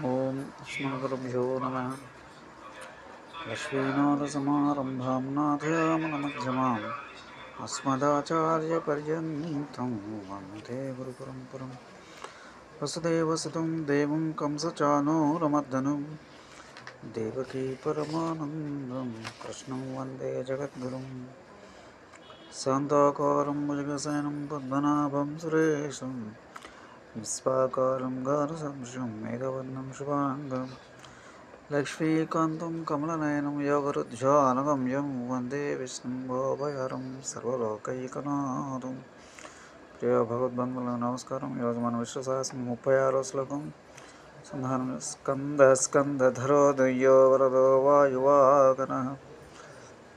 ఓం అస్మద్గురుభ్యో నమః. లక్ష్మీనాథసమారంభాం నాథయామునమధ్యమాం అస్మదాచార్యపర్యంతం వందే గురుపరంపరం. వసుదేవసుతం దేవం కంసచానూరమర్దనం దేవకీ పరమానందం కృష్ణం వందే జగద్గురుం. శాంతాకారం భుజగశయనం పద్మనాభం సురేశం విశ్వాకారం గారసదృశం మేఘవర్ణం శుభాంగం లక్ష్మీకాంతం కమలనయనం యోగరుధ్యానగమ్యం వందే విష్ణుం భోభయహరం సర్వలోకైకనాథం. ప్రియ భగవద్బంధువులకు నమస్కారం. ఈరోజు మన విశ్వసహస్రం 36వ శ్లోకం సంధానం. స్కంధరో దయ్యో వరదో వాయువాగనః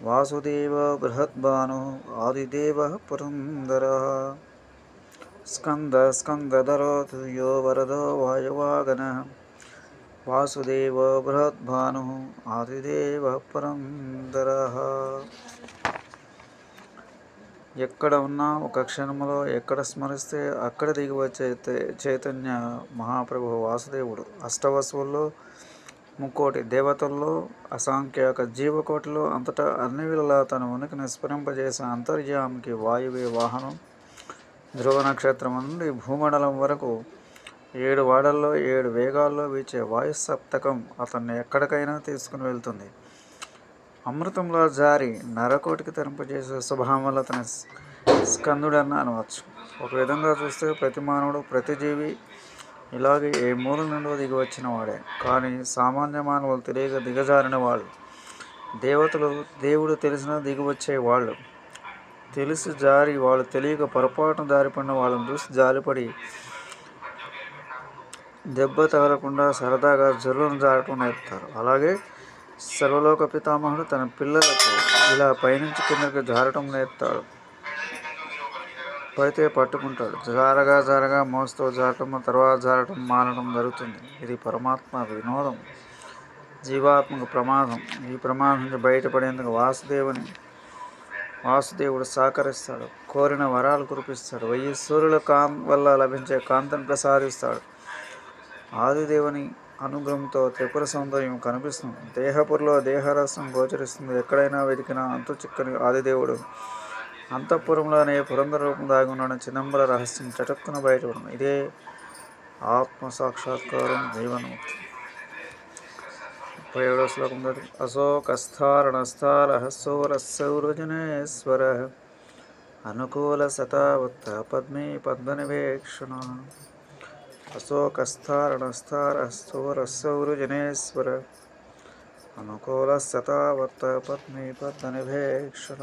వాసుదేవ బృహద్భానో ఆదిదేవ పురందరః. స్కంధరో దయ్యో వరదో వాయువాగనః వాసుదేవ బృహద్భాను ఆదిదేవ పురందరః. ఎక్కడ ఉన్నా ఒక క్షణంలో ఎక్కడ స్మరిస్తే అక్కడ దిగి వచ్చే చైతన్య మహాప్రభు వాసుదేవుడు. అష్టవసువుల్లో, ముక్కోటి దేవతల్లో, అసంఖ్యాక జీవకోటిలో అంతటా అన్ని వేళలా తన ఉనికిని స్ఫురింపజేసిన అంతర్యామికి వాయువే వాహనం. ధ్రువ నక్షత్రం నుండి భూమండలం వరకు 7 వాడల్లో 7 వేగాల్లో వీచే వాయుసప్తకం అతన్ని ఎక్కడికైనా తీసుకుని వెళ్తుంది. అమృతంలో జారి నరకోటికి తెరింపజేసే స్వభావం వల్ల అతని స్కందుడని అనవచ్చు. ఒక విధంగా చూస్తే ప్రతి మానవుడు, ప్రతి జీవి ఇలాగే ఏ మూల నుండో దిగి వచ్చిన వాడే. కానీ సామాన్య మానవులు తెలియక దిగజారిన వాళ్ళు, దేవతలు దేవుడు తెలిసినా దిగి వచ్చేవాళ్ళు, తెలిసి జారి వాళ్ళు తెలియక పొరపాటున జారిపడిన వాళ్ళని చూసి జారిపడి దెబ్బ తగలకుండా సరదాగా జల్లును జారటం నేర్పుతారు. అలాగే సర్వలోక పితామహుడు తన పిల్లలకు ఇలా పైనుంచి కిందకి జారటం నేర్పుతాడు. పడితే పట్టుకుంటాడు. జారగా మోస్తూ జారటం, తర్వాత జారటం మానడం జరుగుతుంది. ఇది పరమాత్మ వినోదం, జీవాత్మకు ప్రమాదం. ఈ ప్రమాదం నుంచి బయటపడేందుకు వాసుదేవుడు సహకరిస్తాడు. కోరిన వరాలు కురిపిస్తాడు. 1000 సూర్యుల వల్ల లభించే కాంతిని ప్రసాదిస్తాడు. ఆదిదేవుని అనుగ్రహంతో త్రిపుర సౌందర్యం కనిపిస్తుంది. దేహపురిలో దేహరసం గోచరిస్తుంది. ఎక్కడైనా వెతికినా అంతు చిక్కని ఆదిదేవుడు అంతఃపురంలోనే పురంధర రూపం దాగి ఉన్న చిదంబర రహస్యం చటుక్కున బయటపడింది. ఇదే ఆత్మ సాక్షాత్కారం, జీవన్ముక్తి. 37వ శ్లోకం. అశోకస్థారణస్థారః సౌరసౌరజనేశ్వరః అనుకూల సతావత్త పద్మే పద్మనివేక్షణ. అశోకస్థారణస్థారః సౌరసౌరజనేశ్వరః అనుకూల సతావత్త పద్మే పద్మనివేక్షణ.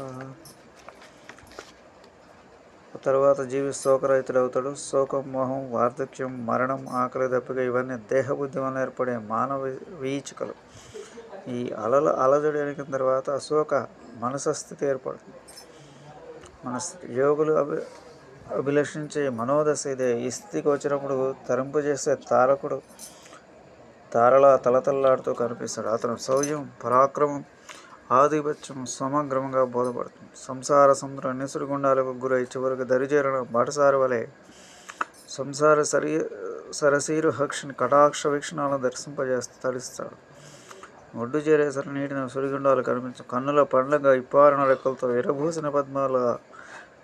తర్వాత జీవి శోకరహితుడవుతాడు. శోకం, మోహం, వార్ధక్యం, మరణం, ఆకలి, దప్పిక ఇవన్నీ దేహబుద్ధి వల్ల ఏర్పడే మానవ వీచికలు. ఈ అలజడి అణిగిన తర్వాత అశోక మనసస్థితి ఏర్పడుతుంది. యోగులు అభిలషించే మనోదశ ఇదే. ఈ స్థితికి వచ్చినప్పుడు తరింపజేసే తారకుడు తారలా తలతల్లాడుతూ కనిపిస్తాడు. అతను శౌర్యం, పరాక్రమం, ఆధిపత్యం సమగ్రంగా బోధపడుతుంది. సంసార సముద్రం నిసురుగుండాలకు గురై చివరికి దరిచేరిన బాటసారి వలె సంసార సరసీరు హక్షిని కటాక్ష వీక్షణాలను దర్శింపజేస్తూ తలిస్తాడు. ఒడ్డు చేరేసరి నీటిన సురిగుండాలు కనిపించు. కన్నుల పండ్లగా ఇప్పారిన రెక్కలతో విరభూసిన పద్మాలుగా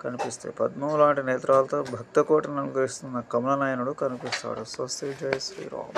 కనిపిస్తాయి. పద్మం లాంటి నేత్రాలతో భక్తకోటిని అనుగ్రహిస్తున్న కమలనయనుడు కనిపిస్తాడు. స్వస్తి. జై శ్రీరామ్.